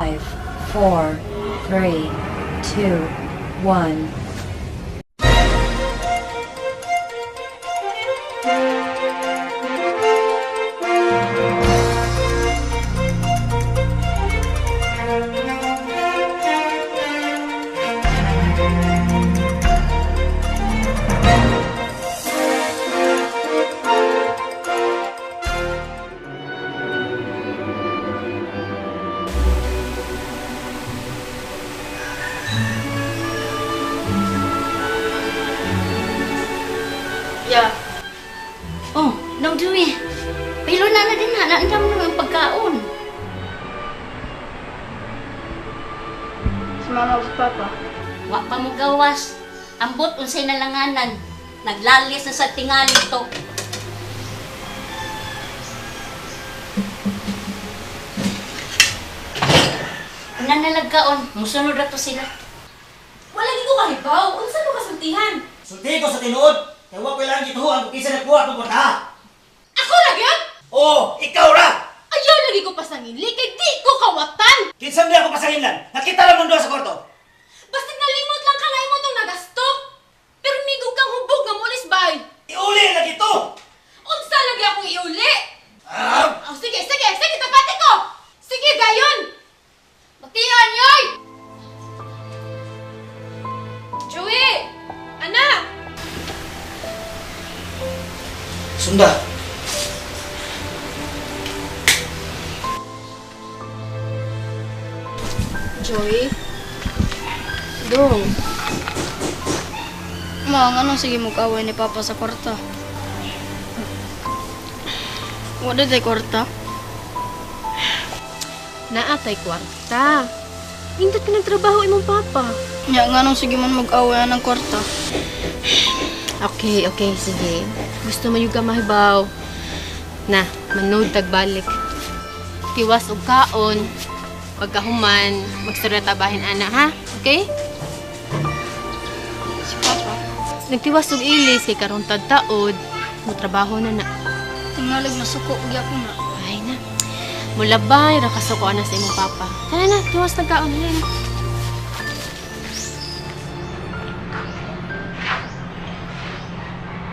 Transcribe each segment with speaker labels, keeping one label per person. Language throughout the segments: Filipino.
Speaker 1: 5, 4, 3, 2, 1.
Speaker 2: Yeah. Oh, Nang Joey. Pilo na din na. Naandam na ang pagkaon.
Speaker 3: Si mama o si papa.
Speaker 2: Wa pa mo gawas. Ambot unsay nalanganan. Naglalis na sa tingali to. Una nalagkaon. Musunod na to sila.
Speaker 3: Wala gid ko kahibaw. Unsa mo kasultihan?
Speaker 4: Sulti ko sa tinuod. Kaya huwag ko lang gituhan kung kisa nagkuha itong kwarta.
Speaker 3: Ako ra gyud?
Speaker 4: Oo, ikaw ra!
Speaker 3: Ayaw lagi ko pasangili kay di ko kawatan.
Speaker 4: Kinsam di ako pasahinlan. Nakita lang mong doon sa kwarto.
Speaker 3: Basta nalimot lang ka nga imo tong nagasto. Pero migog kang hubog nga mulis bay.
Speaker 4: Iuli lagi ito!
Speaker 3: Unsa lagi akong iuli?
Speaker 4: Ah!
Speaker 3: Oh, sige, tapati ko. Sige, gayon. Batian, yoy! Joey! Anak!
Speaker 4: Sunda!
Speaker 3: Joey? Dong. Ma, ano sige mo kaway ni Papa sa kwarta? Wala day kwarta? Naatay kwarta. Indot ka nagtrabaho imong Papa. Ya, nga nung sige man mag-away ng kwarta. Okay, sige. Gusto mo yung mahibaw. Na, manood tagbalik. Tiwas og kaon. Pagkahuman, magsuratabahin ana, ha? Okay? Si Papa? Nagtiwas og ilis kay karon taod. Mutrabaho na na. Tingalag na suko og yapon na. Ay na. Mulabay ra kasuko na sa imong Papa. Tara na, tiwas nagkaon na.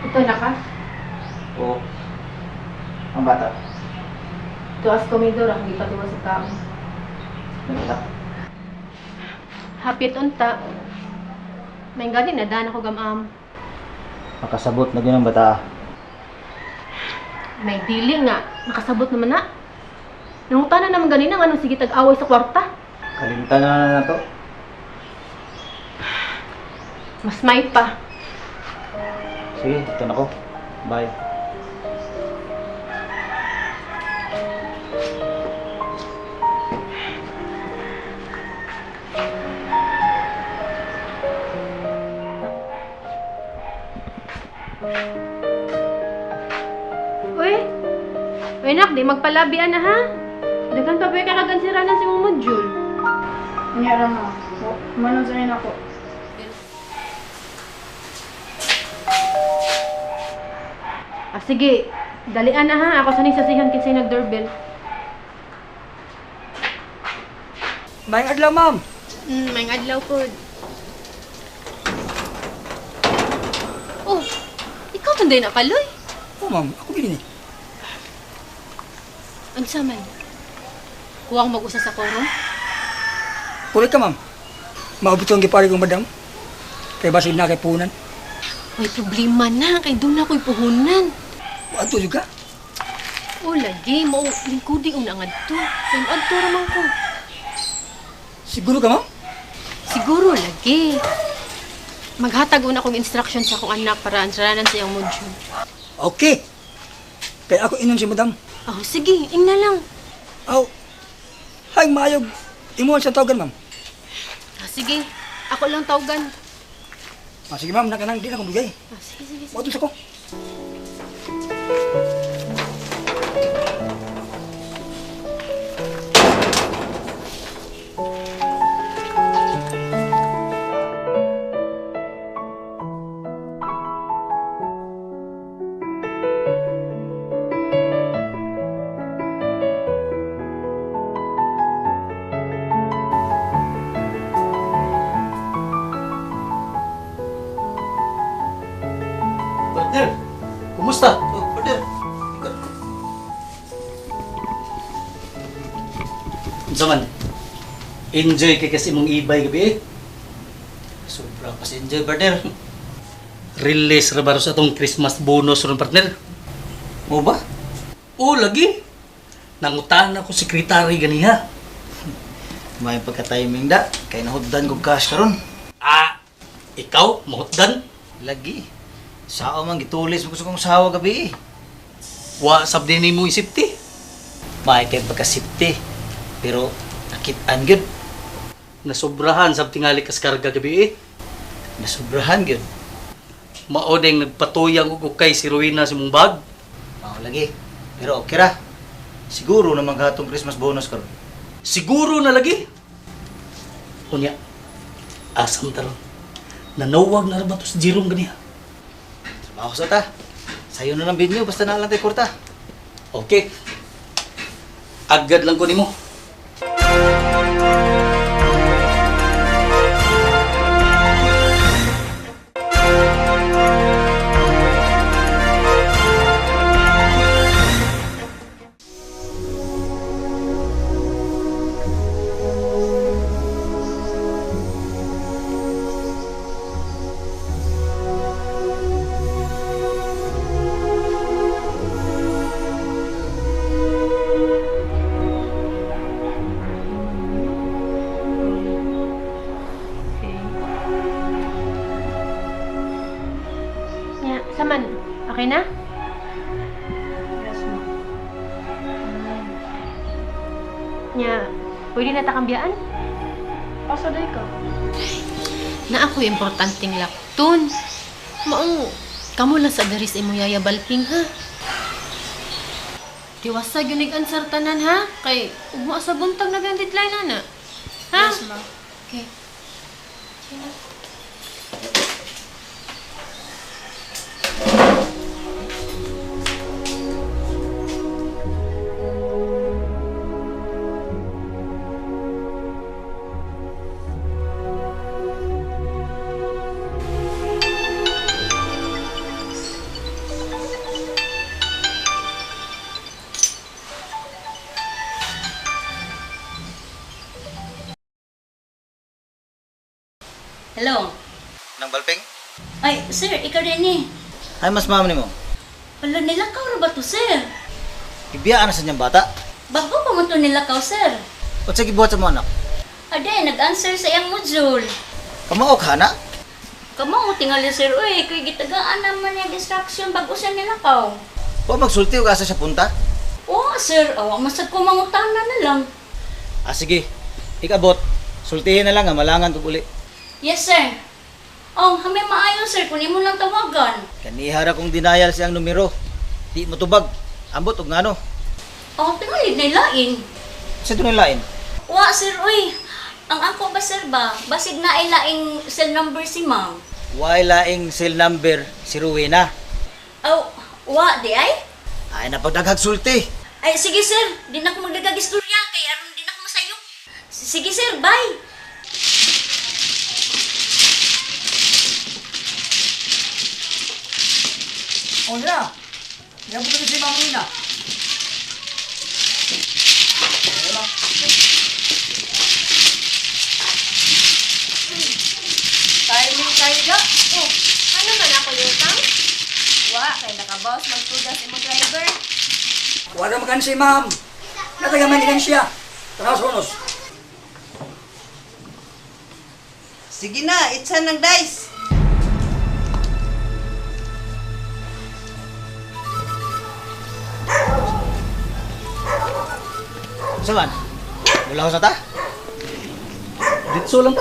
Speaker 3: Ito na ka?
Speaker 4: Oo. Ang bata.
Speaker 3: Tuwas komedor ang gipatiwas sa kaon.
Speaker 4: Nagkita.
Speaker 3: Hapit unta. May gani na daan ako gamam.
Speaker 4: Makasabot na yun ang bata.
Speaker 3: May dili nga. Nakasabot naman na. Nangutana naman ganina nga nung sige tag-away sa kwarta.
Speaker 4: Kalimtan na to.
Speaker 3: Mas may pa.
Speaker 4: Sige, ito na ko. Bye.
Speaker 3: Uy, nak, di magpalabian na ha. Dagan pa ba kakagansiran si mong module?
Speaker 5: Nga mo. Manong sa'yo ako.
Speaker 3: Sige. Dalian na ha. Ako sanay sasihan kinsay nag-doorbell.
Speaker 4: Mayang adlaw, ma'am.
Speaker 3: May adlaw po. Oh, ikaw tunday na kaloy.
Speaker 4: Oo, ma'am. Ako bilhin eh.
Speaker 3: Ang saman. Kuha ko mag-usa sa koro.
Speaker 6: Kulit ka, ma'am. Maabot ang gipari kong madam. Kaya basin na kay punan.
Speaker 3: May problema na. Kay doon ako'y puhunan.
Speaker 6: Ato juga.
Speaker 3: O, lagi. Lingkudi ang nangadto. Kaya adto raman ko.
Speaker 6: Siguro ka, ma'am?
Speaker 3: Siguro, lagi. Maghatag una kong instruction sa akong anak para ansaranan sa iyang module.
Speaker 6: Okay. Kaya ako inon si madam.
Speaker 3: Oh, sige. Ingna lang.
Speaker 6: Aw. Hay, maayog. Imuhan sa tawagan, ma'am.
Speaker 3: Sige. Ako lang tawagan.
Speaker 6: Sige, ma'am. Nakanang di na akong bigay.
Speaker 3: Sige.
Speaker 6: Maudtos ako.
Speaker 4: Unsa man? Enjoy kay kasi mong ibay gabi eh. Sobra pa si enjoy, partner. Release ra ba sa atong Christmas bonus ron, partner? Mo ba? Oo, lagi. Nangutan ako sekretary ganiha.
Speaker 7: May pagka-timing da, kay nahuddan ko cash karon.
Speaker 4: Ah, ikaw, mahutdan?
Speaker 7: Lagi. Sao man gitulis mo gusto kong sawa gabi.
Speaker 4: Wa sabdi ni mo isipti.
Speaker 7: May kay pagka-safety. Pero nakit-an gyud,
Speaker 4: Nasobrahan sa tingali kas karga gabi eh.
Speaker 7: nasubrahan gyud.
Speaker 4: Mao ding nagpatuyang og ukay si Rowena sa mong bag.
Speaker 7: Mao lagi. Pero okay ra. Siguro na maghatong Christmas bonus karon.
Speaker 4: Siguro na lagi. Kunya, asam taron. Nanawag na ra ba to si Jerome ganiha?
Speaker 7: Trabaho sa ta. Sayo na ng binyo basta na lang tay kurta.
Speaker 4: Okay. Agad lang ko nimo.
Speaker 3: Nya, saman. Okay na?
Speaker 5: Yes, ma'am.
Speaker 3: Nya, pwede na takambiyaan?
Speaker 5: Asa day ka?
Speaker 3: Na ako importanteng laktun. Maong, kamo lang sa daris imo yayabalking ha. Tiwasag yun answer tanan ha. Kay, ugma sa buntag na ganit deadline na. Ha?
Speaker 5: Yes, ma'am.
Speaker 3: Okay.
Speaker 2: Hello?
Speaker 7: Nang balping?
Speaker 2: Ay, sir, ikaw din eh.
Speaker 7: Ay mas ma'am nimo.
Speaker 2: Wala nilakaw ra ba to, sir?
Speaker 7: Ibiyaan na sa niyang bata.
Speaker 2: Bago pa mo to nilakaw, sir.
Speaker 7: Unsa gibuhat sa mo anak?
Speaker 2: Aday, nag-answer sa iyang module.
Speaker 7: Kamaok ha na?
Speaker 2: Kamo, tingali sir, uy, kay gitagaan naman yung instruction bago siya nilakaw.
Speaker 7: Wa magsulti og asa siya punta?
Speaker 2: Oo, sir, awa, masag ko mangutana na lang.
Speaker 7: Ah sige. Ikabot. Sultihin na lang nga malangan kog uli.
Speaker 2: Yes, sir. Oh, kami maayo, sir, kunin mo lang tawagan.
Speaker 7: Kanihara kong dinayal siyang numero. Di mo tubag. Ambot og ngano.
Speaker 2: Oh, tingali na ilain.
Speaker 7: Sa tunay lain.
Speaker 2: Wa, sir, uy. Ang ako ba, sir ba? Basig na ay laing cell number si ma'am.
Speaker 7: Way laing cell number si Rowena.
Speaker 2: Oh, wa, di ay?
Speaker 7: Ay napagdaghag sulti.
Speaker 2: Ay, sige, sir. Di na ako magdagag istorya kay aron di na ako masayo. Sige, sir, bye.
Speaker 6: O na. Yan po si Ma'am Rowena.
Speaker 3: Timing kayo ga. Oh, ano man ako yutang? Wa, kay nakabawas magtugas imo driver.
Speaker 6: Wala makan si Ma'am. Natagaman din siya. Tara sa unos.
Speaker 8: Sige na, itsan ng dice.
Speaker 7: Saan? Mula ko sa ta?
Speaker 4: Ditso lang ta.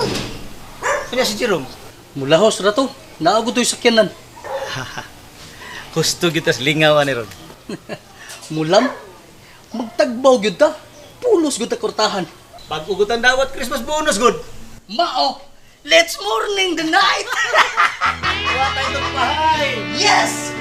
Speaker 7: Kanya si Jerome.
Speaker 4: Mulahos ra to. Naago to'y sakyanan.
Speaker 7: Gusto kita lingawan ni Rod.
Speaker 4: Mulam. Magtagbaw gyud ta. Pulos gyud ta kurtahan.
Speaker 7: Pag-ugutan dawat Christmas bonus good.
Speaker 4: Mao. Let's morning the night.
Speaker 7: Wa tayo itong bahay.
Speaker 4: Yes.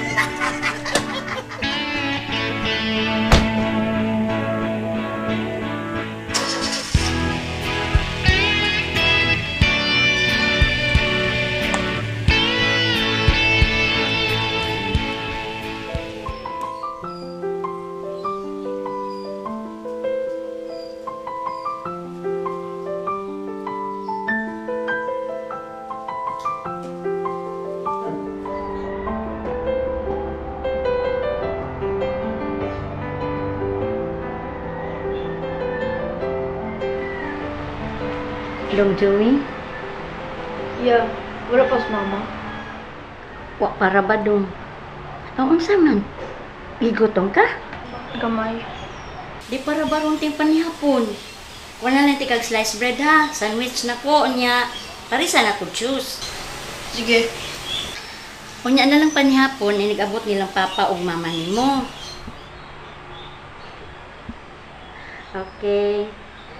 Speaker 2: Dong Joey,
Speaker 5: Yeah, wala pa si mama.
Speaker 2: wa para ba dong? Ang unsa man? Gigutong ka?
Speaker 5: Gamay.
Speaker 2: Di para ba runting panihapon? Wala lang ti kag sliced bread ha. Sandwich na ko nya. Parisa na ko juice.
Speaker 5: Sige.
Speaker 2: Unya na lang panihapon ay nag-abot nilang papa ug mama nimo. Okay.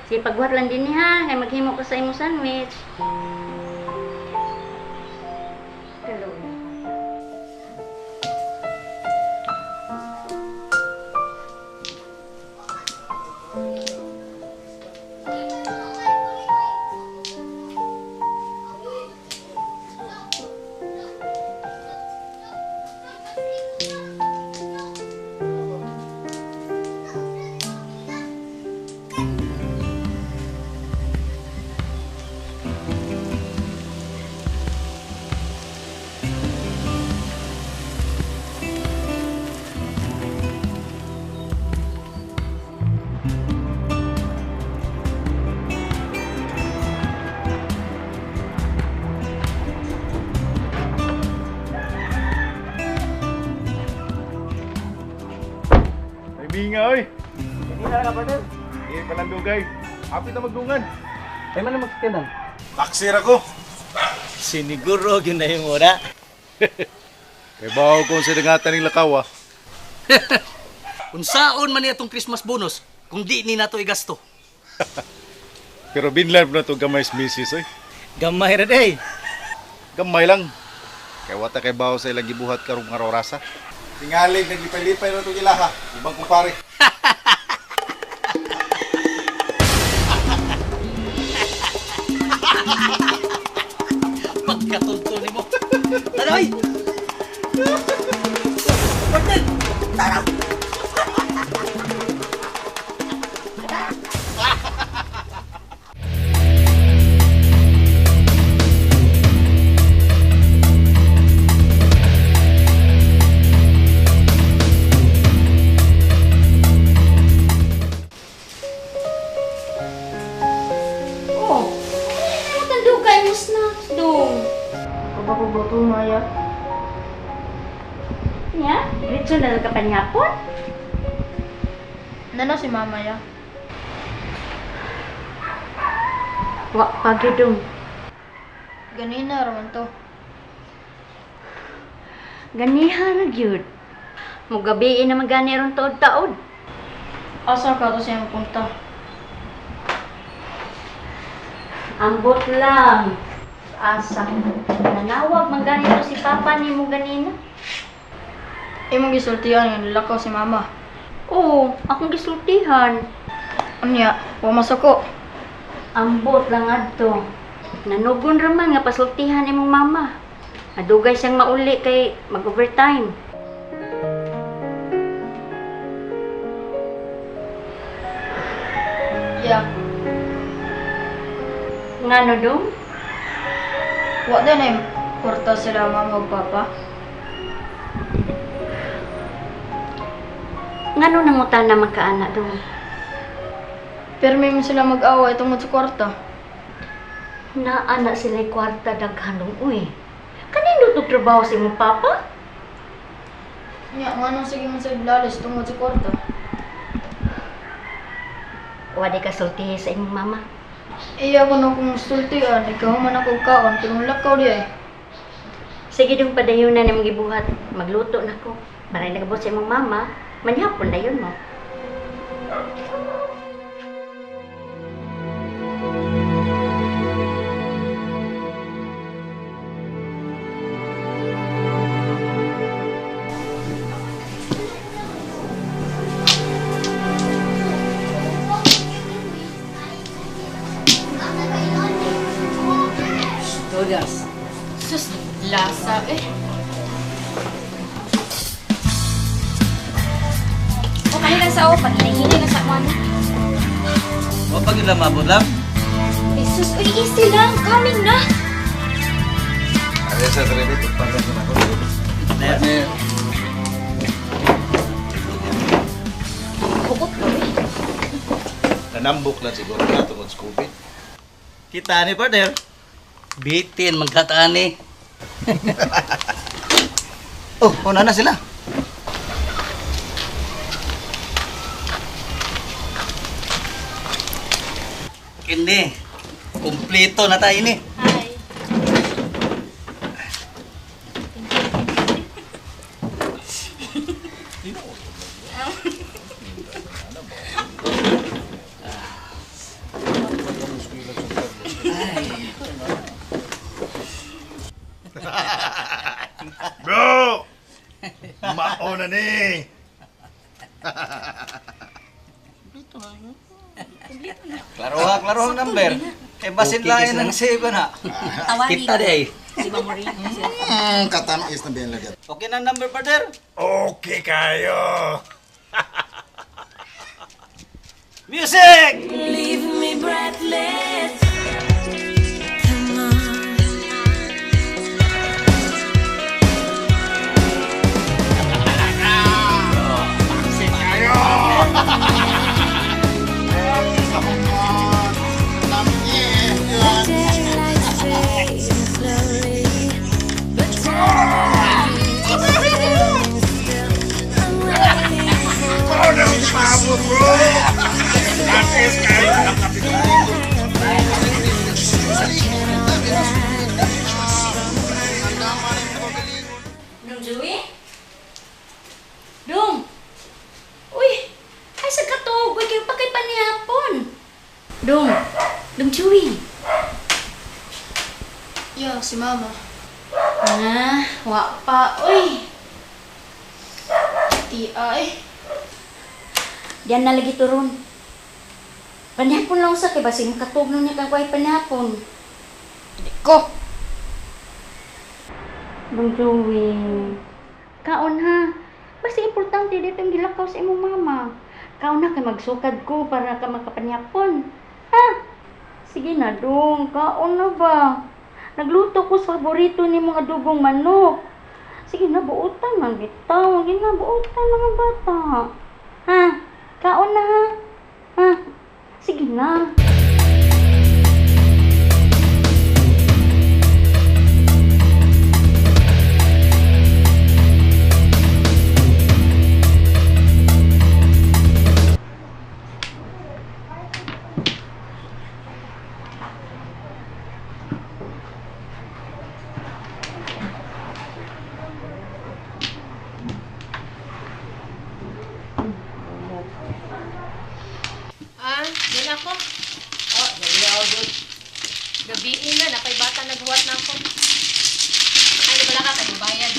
Speaker 2: Sige, pagbuhat lang din ha. Kay maghimo ko sa imong sandwich. Hello.
Speaker 9: May binga, oy! Hindi na ka, partner. Hindi pa lang dugay. Hapit na magdungan.
Speaker 4: Ay man na magkikinan.
Speaker 9: Taksir ako.
Speaker 7: Siniguro, ginay mo na.
Speaker 9: Kay bawo ko sa dangatan ng lakaw, ah.
Speaker 4: Unsaon man niya itong Christmas bonus kung di ni nato igasto.
Speaker 9: Pero binlan na to gamay misis, oy.
Speaker 7: Gamay ra day.
Speaker 9: Gamay lang. Kay wata kay bawo sa ilang gibuhat karong nga rasa. Tingalig, nagipay-lipay na to gilaha. Ibang kumpare.
Speaker 4: Pagkatunto ni mo. Tanoy! Partner! Taraw!
Speaker 2: Oh. Matando kay mo snacks dong.
Speaker 5: Kapag ko gutom, Maya.
Speaker 2: Nya, diretso na lang ka panihapon.
Speaker 5: Nana si mama ya.
Speaker 2: Wa pagi dong.
Speaker 5: Ganina raman to.
Speaker 2: Ganiha na gyud. Mugabi na magani ron tuod-taod.
Speaker 5: Asa ka to siya mapunta?
Speaker 2: Ambot lang. Asa. Nanawag magani to si papa ni mo ganina.
Speaker 5: Imong gisultihan nga nilakaw si mama.
Speaker 2: Oo, akong gisultihan.
Speaker 5: Unya, wa masuko.
Speaker 2: Ambot lang adto. Nanugon raman nga pasultihan imong mama. Nadugay siyang mauli kay mag-overtime.
Speaker 5: Ya,
Speaker 2: Ngano dong?
Speaker 5: wa din ay kwarta sila mama ug papa.
Speaker 2: Ngano nangutan na magkaana dong?
Speaker 5: Pero may sila mag-away tungod sa kwarta.
Speaker 2: Naana sila'y kwarta daghanong uy. Kanino to trabaho si imong papa?
Speaker 5: Nya, nganong sige man sa iglalis tungod sa kwarta.
Speaker 2: Wadi ka sultihi sa imong mama.
Speaker 5: Iya ko na kung sultihan, ikaw man ako kaon, pero lakaw di ay.
Speaker 2: Sige dong padayunan na magibuhat. Magluto na ko. Maray nagabot sa imong mama, manyapon dayon mo.
Speaker 4: Todas.
Speaker 3: Sus, lasa eh.
Speaker 10: Okay lang sa opan, hinahinay na sa man.
Speaker 7: Wa pag ila mabot lang.
Speaker 10: Jesus, uy, easy lang, coming na.
Speaker 9: Ada sa credit pagpanda ko na ko.
Speaker 7: Partner.
Speaker 10: Hugot ko eh.
Speaker 9: Nanambok lang siguro na tungod sa COVID.
Speaker 7: Kita ni partner.
Speaker 4: Bitin, magkataani.
Speaker 7: Oh, una na sila.
Speaker 4: Kini, kumpleto na tayo ni.
Speaker 3: Hi.
Speaker 9: Bro! Mauna ni!
Speaker 7: Klaro ang number. Kay basin
Speaker 4: Okay,
Speaker 7: lain
Speaker 4: kasi
Speaker 7: ang save na.
Speaker 4: Kita di ay.
Speaker 9: Katanong is na biyan lagi.
Speaker 7: Okay na number partner?
Speaker 9: Okay kayo!
Speaker 7: Music!
Speaker 2: Dong Joey? Dong! Uy! Ay sa katog! Uy, kayo pa kay panihapon! Dong! Dong Joey!
Speaker 5: Ya, si mama.
Speaker 2: Ah, wa pa. Uy!
Speaker 5: Ti ay.
Speaker 2: Diyan na lagi turon. Panihapon lang sa kay basin katog nun niya kang kuhay panihapon.
Speaker 5: Ko.
Speaker 2: Dong Joey. Kaon ha. Basta importante dito ang gilakaw sa imong mama. Kaon na kay magsukad ko para ka makapanyapon. Ha? Sige na dong. Kaon na ba? Nagluto ko sa paborito ni mga dugong manok. Sige na, buutan man bitaw. Sige na, buutan mga bata. Ha? Kaon na ha? Ha? Sige na.
Speaker 3: Yan ako. Oh, dali ako doon. Gabiin na, napay bata naghuwat na ako. Ay, di pala ka, kadubayan.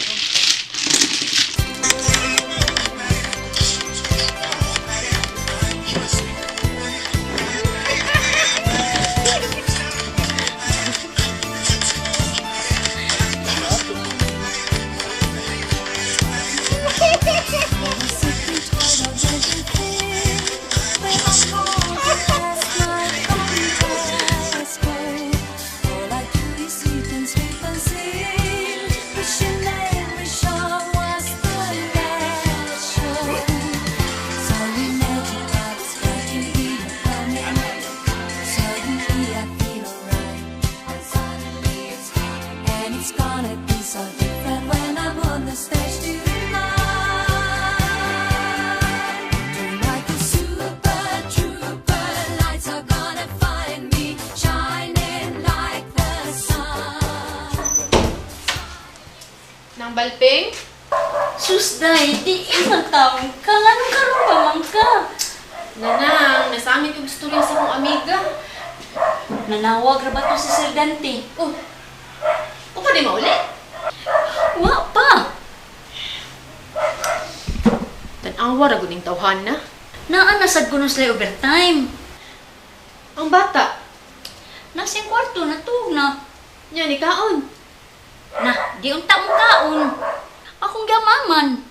Speaker 3: Nang balping?
Speaker 2: Sus, day, di imang taong ka. Anong karoon pa man ka?
Speaker 3: Nanang, nasamit yung istorya sa akong amiga.
Speaker 2: Nanawag ra ba to si Sir Dante?
Speaker 3: Oh, o pa di maulit?
Speaker 2: Wa pa.
Speaker 3: Tanawa ra guning tawhan na.
Speaker 2: Naanasad ko nung sila overtime.
Speaker 3: Ang bata,
Speaker 2: Nasa yung kwarto, natug na.
Speaker 3: yan ni kaon.
Speaker 2: Na, di unta mo kaon. Akong gamaman.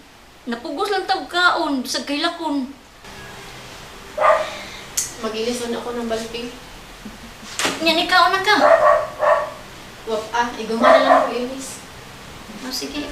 Speaker 2: Napugos lang tag kaon, sa kailakon.
Speaker 3: Magilis na ako ng balping.
Speaker 2: Yan, ikaw na ka.
Speaker 3: Wap igumana lang ako inis.
Speaker 2: O, sige.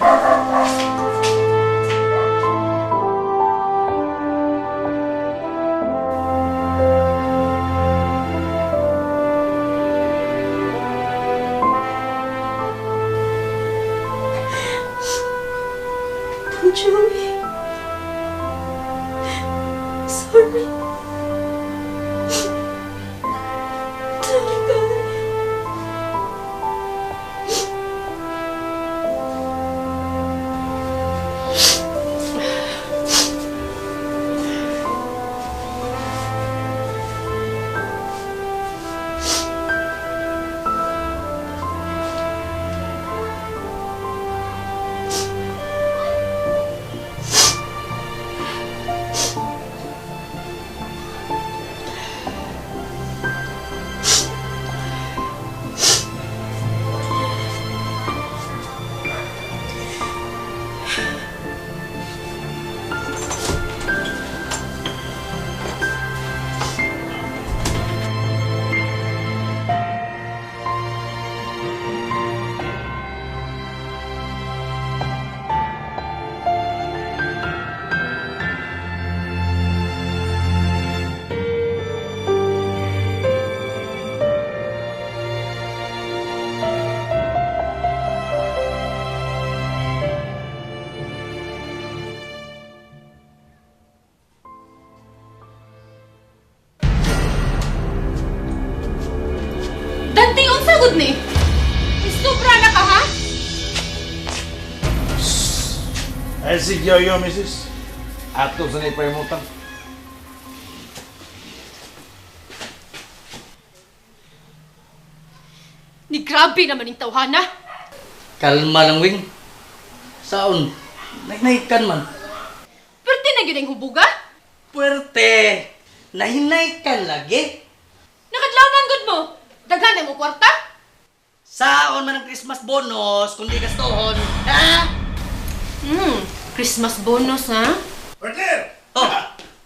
Speaker 3: Nasud ni. Sobra na ka, ha?
Speaker 9: Ay, sige yo, misis. Ato sa nipaymutan.
Speaker 3: Ni grabe naman yung tawhana.
Speaker 4: Kalma lang, Wing. Saon? Nahinaykan man.
Speaker 3: Pwerte na yun ang hubuga?
Speaker 4: Puwerte! Nahinaykan lagi.
Speaker 3: Nakadlawnan gud mo. Daghan mo kwarta?
Speaker 4: Saon man ang Christmas bonus kung di gastohon. Ha?
Speaker 3: Christmas bonus, ha?
Speaker 9: Partner!
Speaker 4: Oh,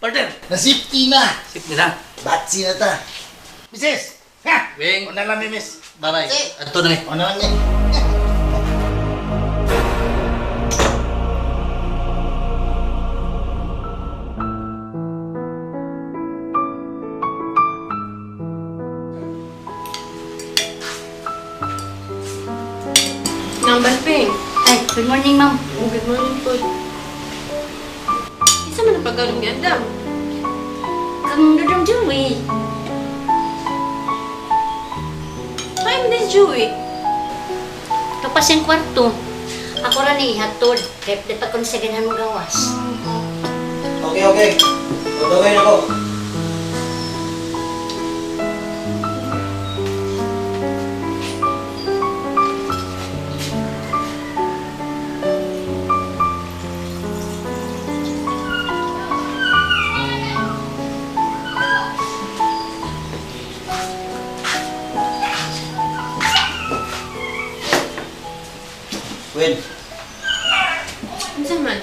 Speaker 4: partner.
Speaker 9: Nasipti na!
Speaker 4: Sip nila.
Speaker 9: Batsi na ta. Misis! Ha!
Speaker 4: Wing.
Speaker 9: Una lang, miss.
Speaker 4: Bye-bye. Ato na
Speaker 9: Una lang, eh.
Speaker 3: Nang Balping.
Speaker 2: Ay, good morning, ma'am.
Speaker 3: Good morning po. Isa man ang paggalong ni Andam.
Speaker 2: Kang Dudong Joey.
Speaker 3: Hi, Miss Joey.
Speaker 2: Kapas yung kwarto. Ako ra ni hatod. Kaya dito ko sa ganahan mo gawas.
Speaker 7: Okay. Tutugay na ko. Gwen,
Speaker 3: Minsan man.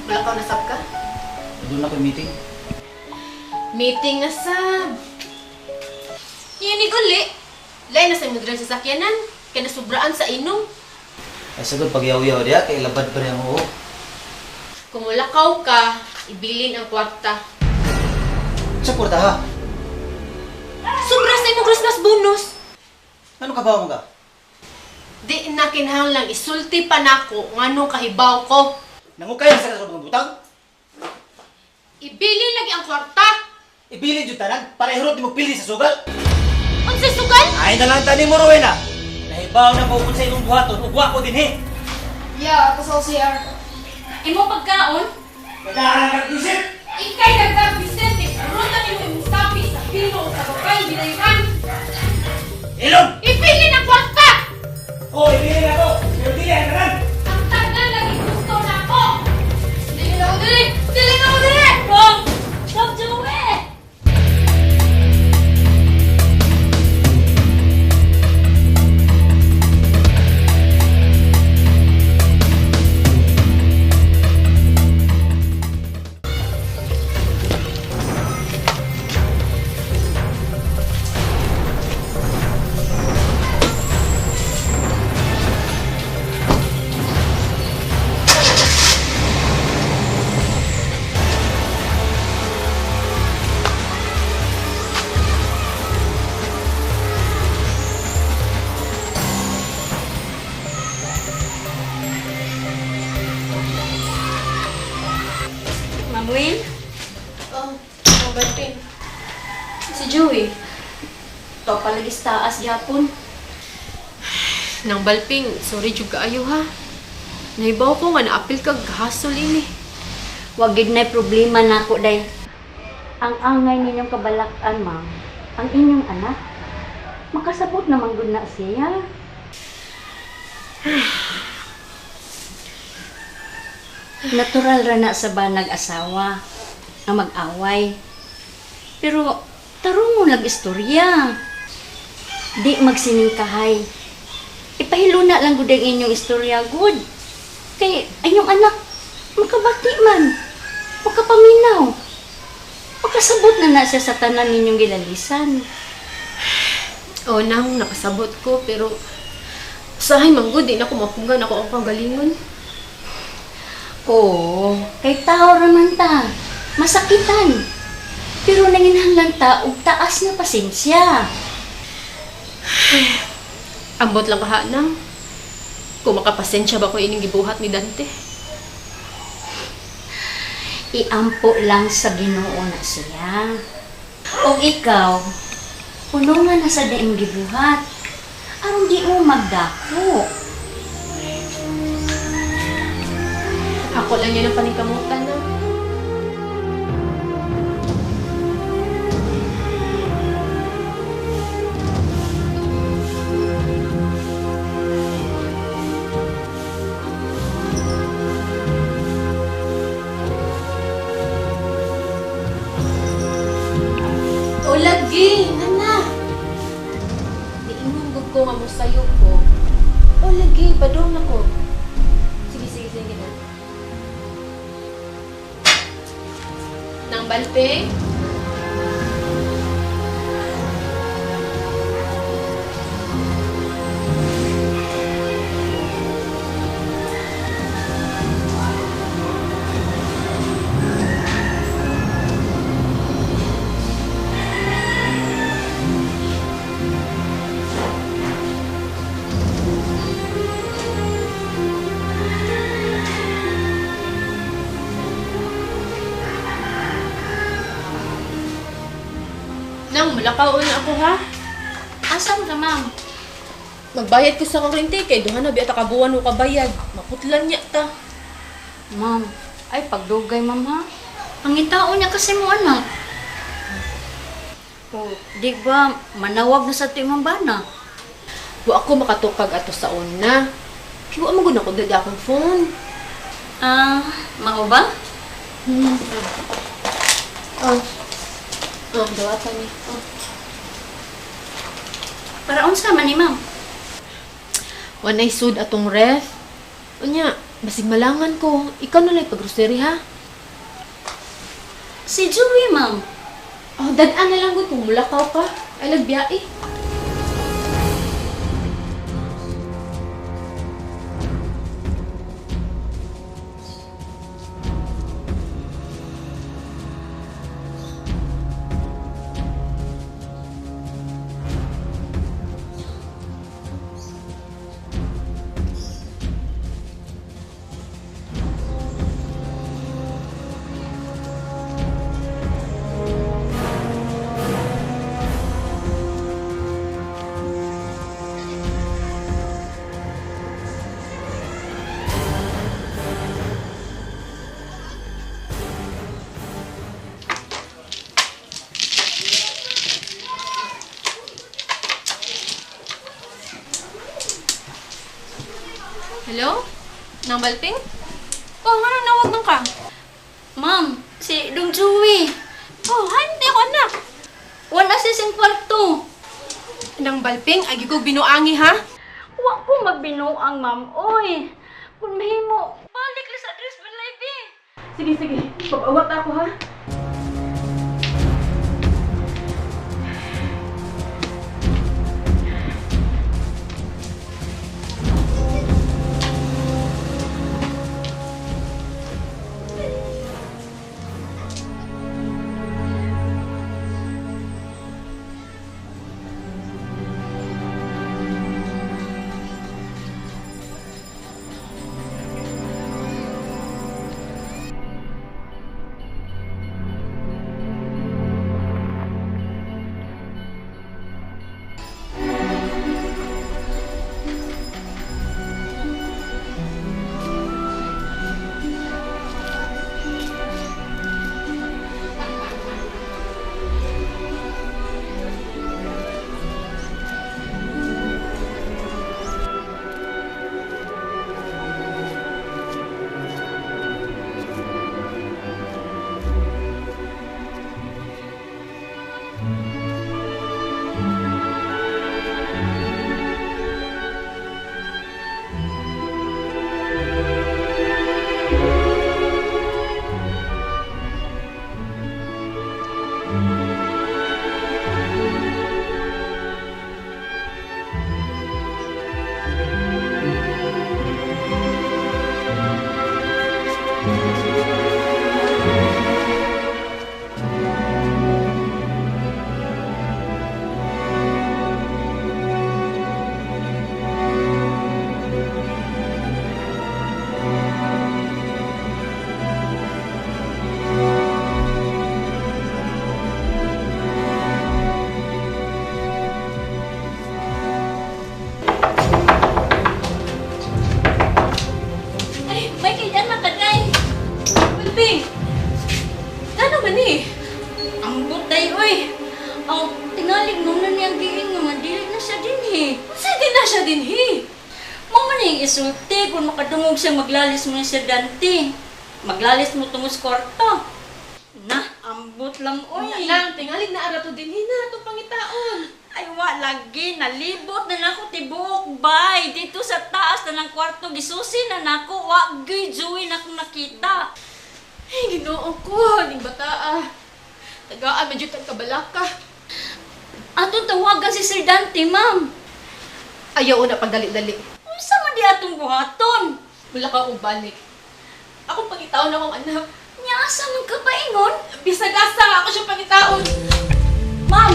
Speaker 3: Wala ka nasab ka?
Speaker 7: doon ako meeting.
Speaker 3: Meeting na sab. Yan ni Guli. Lain na sa imudran sa sakyanan. Kaya nasubraan sa inom.
Speaker 7: Ay sagod pag-yaw-yaw diya, kay labad pa rin ako.
Speaker 3: Kung mulakaw ka, ibilin ang kwarta.
Speaker 7: Sa porta ha?
Speaker 3: Sobra sa imong Christmas bonus.
Speaker 7: Ano ka ba mo ka?
Speaker 3: Di na kinahanglan isulti pa nako nganong kahibaw ko.
Speaker 7: Nangukayan sa kasabang butang?
Speaker 3: Ibili lagi ang kwarta.
Speaker 7: Ibili jud tanan para ihurot mo pili sa sugal.
Speaker 3: Unsa sugal?
Speaker 7: Ay na lang tani mo Rowena. Nahibaw na ko sa imong buhaton, ugwa ko din he.
Speaker 5: Yeah, ato sa CR.
Speaker 3: Imo pagkaon?
Speaker 7: Kadahan ka isip.
Speaker 3: Ikay dagdag Vicente. Ruta ni mo imong sapi sa pino sa babay binayhan.
Speaker 7: Ilong!
Speaker 3: Ibili ng kwarta.
Speaker 7: Oh, ibili na ko. Pero dili ang tanan.
Speaker 3: Ang tanan lagi gusto na ako. Dili na ako dili. Dili na ako dili. Wrong. Stop Joey.
Speaker 2: Ma'am Will?
Speaker 3: Oh, Balping. Si Joey.
Speaker 2: Ito palagi sa taas yapon.
Speaker 3: Nang Balping, sorry jud kaayo ha. Nahibaw ko nga naapil kag hasol ini.
Speaker 2: Wag gid na problema nako day. Ang angay ninyong kabalakan, ma'am. Ang inyong anak. Makasabot naman gud na siya. Natural ra na sa banag asawa na mag-away. Pero tarong mo istorya. Di magsiningkahay. Ipahilo na lang gud ang inyong istorya good. Kay inyong anak makabati man. Makapaminaw. Makasabot na siya sa tanan ninyong gilalisan.
Speaker 3: O nang nakasabot ko pero sahay manggod di na ko mapugan ako ang panggalingon.
Speaker 2: Oo, kay tao raman ta. Masakitan. Pero nanginhanglan ta og taas na pasensya.
Speaker 3: Ambot lang kaha nang. Kung makapasensya ba ko ining gibuhat ni Dante?
Speaker 2: Iampo lang sa Ginoo na siya. O ikaw, puno nga na sa daing gibuhat. Aron di mo magdako.
Speaker 3: Ako lang yan ang paningkamutan na. O lagi, nana. Diingon gud ko nga mo sayo ko. O lagi, padong ako. Sige na. Nang balping? Nang, malakaw na ako ha.
Speaker 2: Asan ka, ma'am?
Speaker 3: Magbayad ko sa kuryente kay duha na biya ta kabuan o kabayad. Maputlan niya ta.
Speaker 2: Ma'am, ay pagdugay, ma'am, ha? Pangitao niya kasi mo, anak. O, di ba, manawag na sa timang bana?
Speaker 3: Wa ako makatukag ato sa una. Kiwa mo gud ako dada akong phone.
Speaker 2: Mao ba?
Speaker 3: Dawatan ni.
Speaker 2: Para unsa man ni, ma'am?
Speaker 3: Wanay sud atong ref. Unya, basig malangan ko. Ikaw na lang pag-grocery ha.
Speaker 2: Si Joey, ma'am.
Speaker 3: Oh, dadan na lang gud kung mulakaw ka. Ay lagbiya eh. Hello? Nang balping? Oh, nga nawag nang ka.
Speaker 2: Ma'am, si Dong Joey.
Speaker 3: Oh, hindi ako anak.
Speaker 2: Wala siya sing kwarto.
Speaker 3: Nang balping, agi ko binuangi ha?
Speaker 2: Wa ko magbinuang, ma'am. Oy, kung mahimo, balik lang sa address mo live eh.
Speaker 3: Sige. Pag-awat ako ha.
Speaker 2: Tingalig mo na niyang giingon, dili na siya dinhi.
Speaker 3: Sige na siya din, he.
Speaker 2: Mo man yung isulti kung makadungog siya maglalis mo ni Sir Dante. Maglalis mo tungos kwarto. Na, ambot lang oy.
Speaker 3: Nang, tingalig na arato din, he na, itong pangitaon.
Speaker 2: Ay, wa lagi. Nalibot na nako tibuok bay. Dito sa taas na ng kwarto, gisusi na nako. Wa gay Joey na akong nakita.
Speaker 3: Ay, ginoo ko, ning bata tagaan, medyo kabalaka.
Speaker 2: Atong tawagan si Sir Dante, ma'am.
Speaker 3: Ayaw na pagdali-dali.
Speaker 2: Unsa man di atong buhaton?
Speaker 3: Wala ka ubalik. Akong pangitaon akong anak.
Speaker 2: Nya asa man ka paingon?
Speaker 3: Bisag-asa ako siya pangitaon.
Speaker 2: Ma'am,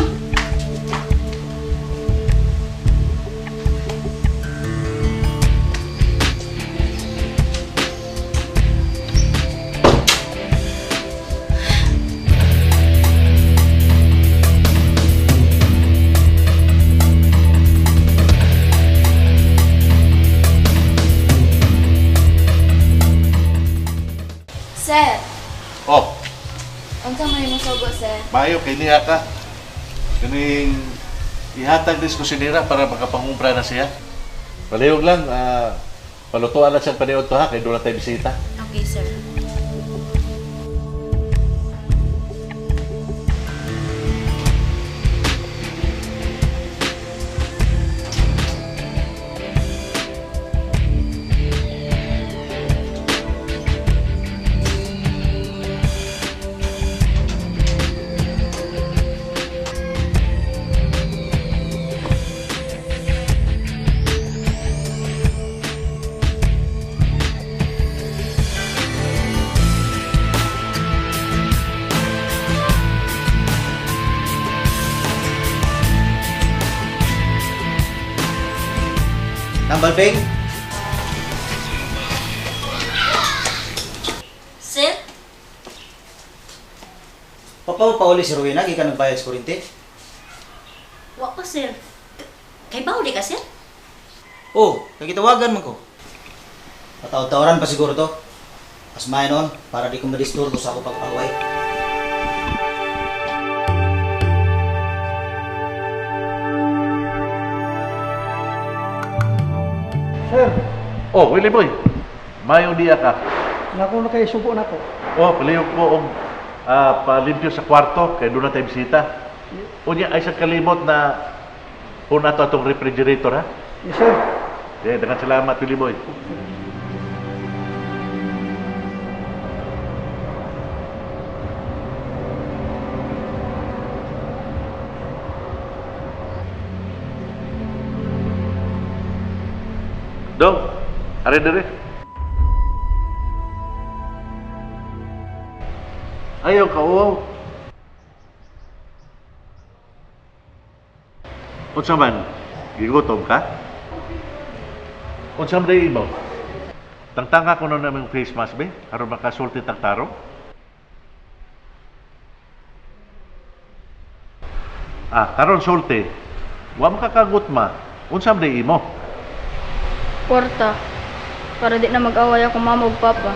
Speaker 10: Sir,
Speaker 9: Oh,
Speaker 10: unsa man imong sugo, sir?
Speaker 9: mayo kay niya ka. Kaning ihatag dis ko sinira para makapangumpra na siya. Palihog lang, palutuan na siyang paniod to ha, kay doon na tayo bisita.
Speaker 10: Okay, sir.
Speaker 7: Tambal Beng,
Speaker 2: sir,
Speaker 7: papauli si Rowena, gikan nagbayad sa kuryente.
Speaker 2: wa pa sir. Kay bawo di ka sir?
Speaker 7: Oh, nagitawagan man ko. Pataw-tawaran pa siguro to. Asmayan on, para di ko madisturbo sa ako pagpaway.
Speaker 6: Sir,
Speaker 9: Oh, Willie Boy, mayong diya ka.
Speaker 6: naku na kayo subo na ko.
Speaker 9: Oh, palihog ko og palimpyo sa kwarto, kay doon na tayo bisita. Unya, ay sa kalimot na una to atong refrigerator ha.
Speaker 6: Yes, sir.
Speaker 9: Dengan salamat, Willie Boy. Dong, are dere. Ayaw ka, wow. Unsa man, gigutom ka? Unsa man day imo? Tangtanga ko na namang face mask be, aron makasulti tang tarong. Karon sulti. Wa makakagut ma. Unsa man day imo?
Speaker 5: Kwarta. Para di na mag-away ako mama ug papa.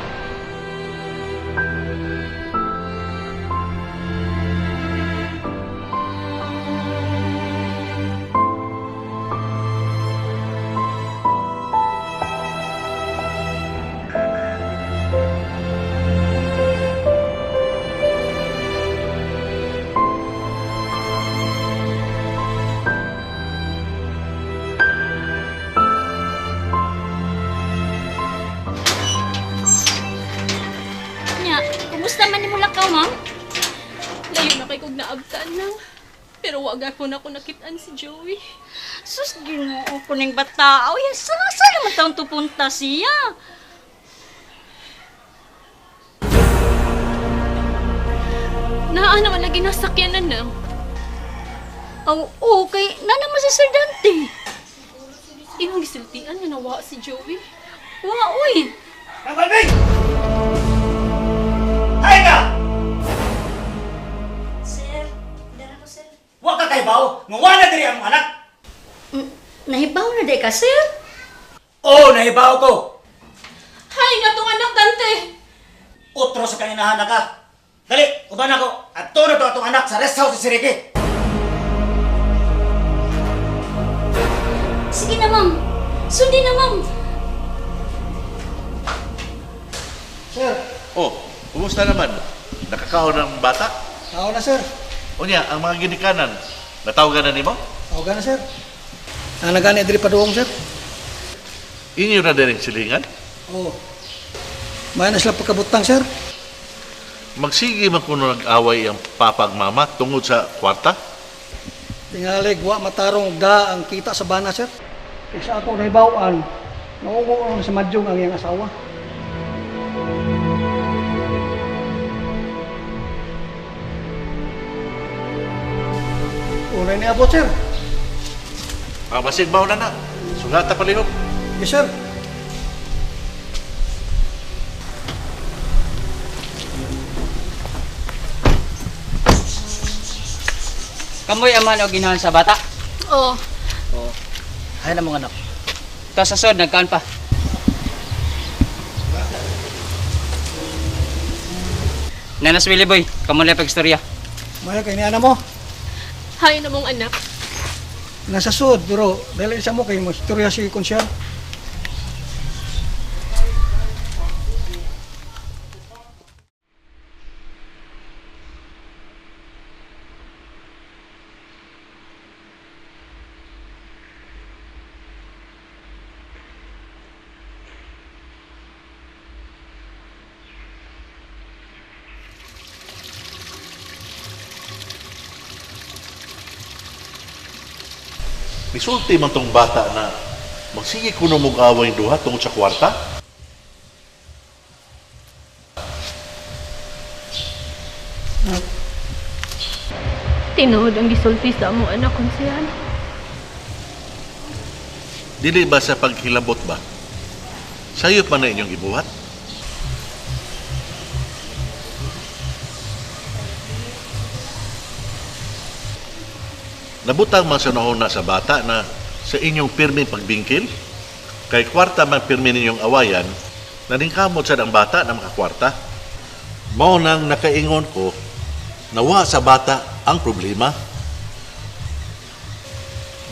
Speaker 2: Kumusta man nimo lakaw, ma'am?
Speaker 3: Layo na kay kog naabtan lang. Pero wag ako na ako nakitaan si Joey.
Speaker 2: Sus, ginoo ko ning bata. O yan, saan naman taong tupunta siya?
Speaker 3: Naa naman lagi nasakyanan na.
Speaker 2: Oh, okay. Na naman si Sir Dante.
Speaker 3: Inong gisiltian nga nawa si Joey.
Speaker 2: Wa, uy.
Speaker 7: Tambal Beng! Hay ka!
Speaker 2: Sir, dara ko, sir.
Speaker 7: Wa ka kay bawo, ngawala diri ang anak.
Speaker 2: Nahibaw na di ka, sir?
Speaker 7: Oh, nahibaw ko.
Speaker 3: Hay nga tong anak Dante.
Speaker 7: Utro sa kaninahan na ka. Dali, uban ako. At to na to atong anak sa rest house sa Siriki.
Speaker 9: Kumusta naman? Nakakaon ng bata?
Speaker 6: Ako na, sir.
Speaker 9: O niya, ang mga ginikanan, natawagan na nimo?
Speaker 6: Ako na, sir. Nagani diri pa doong, sir.
Speaker 9: Inyo na din silingan?
Speaker 6: Oo. May na sila pagkabutang, sir.
Speaker 9: Magsige man kuno nag-away ang papa ug mama tungod sa kwarta?
Speaker 6: Tingalig, wa matarong da ang kita sa bana, sir. Isa ako nahibawaan. Naungo sa madyong ang iyang asawa. Unay niya po, sir.
Speaker 9: Basig ba na na? Sugata palihog.
Speaker 6: Yes, sir.
Speaker 11: Kamoy aman o ginahan sa bata?
Speaker 3: Oo.
Speaker 11: Ay na mga anak. Ito sa sod, nagkaan pa. Nanas Willie Boy, kamu na pagstorya.
Speaker 6: Maya kay niya mo.
Speaker 3: Hay na mong anak.
Speaker 6: Nasa sud, pero dahil isa mo kay mas istorya si konsyal.
Speaker 9: Misulti man tong bata na magsige kuno mag-away duha tungod sa kwarta?
Speaker 3: Tinuod ang gisulti sa among anak konsyal.
Speaker 9: Dili ba sa paghilabot ba? Sayop man na inyong ibuhat? Nabutang man sa nahuna sa bata na sa inyong pirming pagbingkil? Kay kwarta man pirmi ninyong awayan, naningkamot sa ang bata na makakwarta. Mao nang nakaingon ko, nawa sa bata ang problema.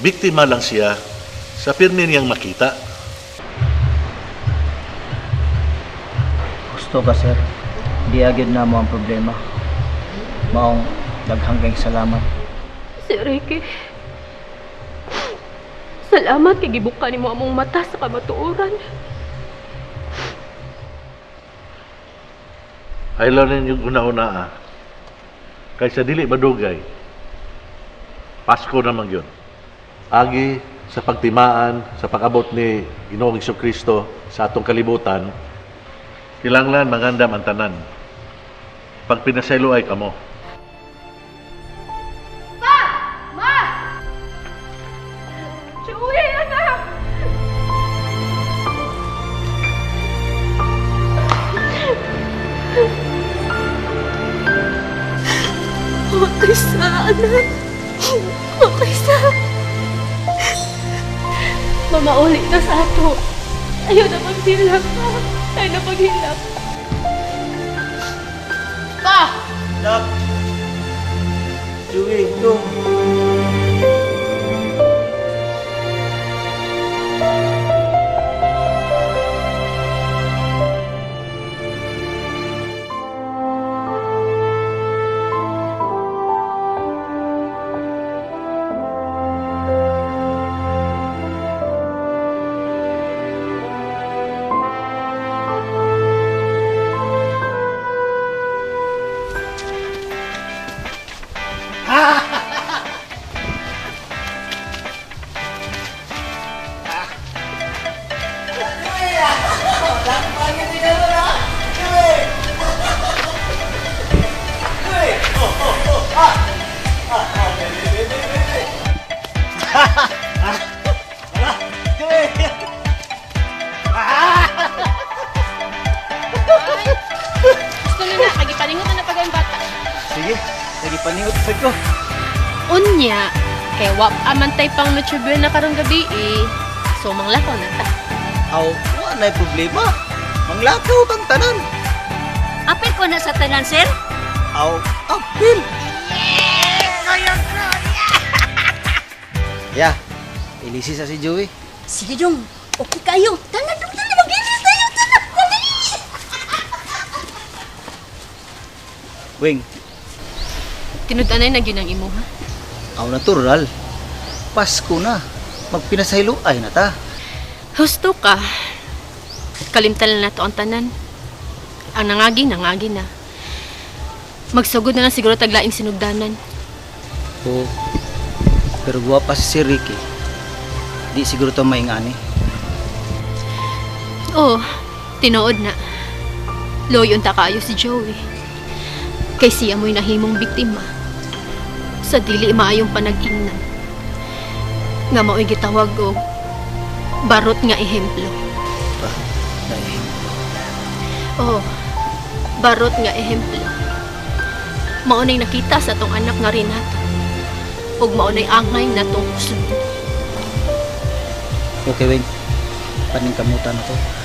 Speaker 9: Biktima lang siya sa pirmi niyang makita.
Speaker 7: Gusto ka, sir. Di agad na mo ang problema. Maong daghang kayong salamat.
Speaker 3: Sir Ricky, salamat kay gibuka nimo among mata sa kamatuoran.
Speaker 9: Haylo rin yung una-una kaysa dili madugay. Pasko naman yun. Agi sa pagtimaan, sa pag-abot ni Ginoong Jesucristo sa atong kalibutan, kilanglan mangandam ang tanan. Pag pinasaylo ay kamo.
Speaker 3: Makisa, anak. Makisa. Mamauli na sa ato. Ayaw na maghilak ka. Ayaw na maghilak. Pa!
Speaker 7: Nak! Joey, no.
Speaker 3: Gusto na na, kagipaningot na pag-ang bata.
Speaker 7: Sige, lagi paningot sa ko.
Speaker 3: Unya, kaya wap amantay pang nutribyo na karong gabi eh. So, manglakaw na ta.
Speaker 7: Aw, wala problema. Manglakaw tang tanan.
Speaker 2: Apil ko na sa tanan, sir.
Speaker 7: Aw, apil. Ya, ilisi sa si Joey.
Speaker 2: Sige dong, okay kayo. Tanan dong, tanan, mag-ilis tayo, tanan. Dali.
Speaker 7: Weng,
Speaker 3: Tinud-anay na gyud ang imo ha.
Speaker 7: aw natural. Pasko na. Magpinasayloay na ta.
Speaker 3: Husto ka. Kalimtan na to ang tanan. Ang nangagi na. Magsugod na lang siguro taglaing sinugdanan.
Speaker 7: Oo. Pero guwapa si Sir Ricky. Di siguro to maingani.
Speaker 3: Oh, tinuod na. Loyon ta kaayo si Joey. Kay siya mo'y nahimong biktima. Sa dili maayong panag-ingnan. Nga mao'y gitawag og barot nga ehemplo. Oh, barot nga ehemplo. Maunay nakita sa tong anak nga Renato. Ug maunay angay na tong kusog.
Speaker 7: Okay, Weng. Paning kamutan na to.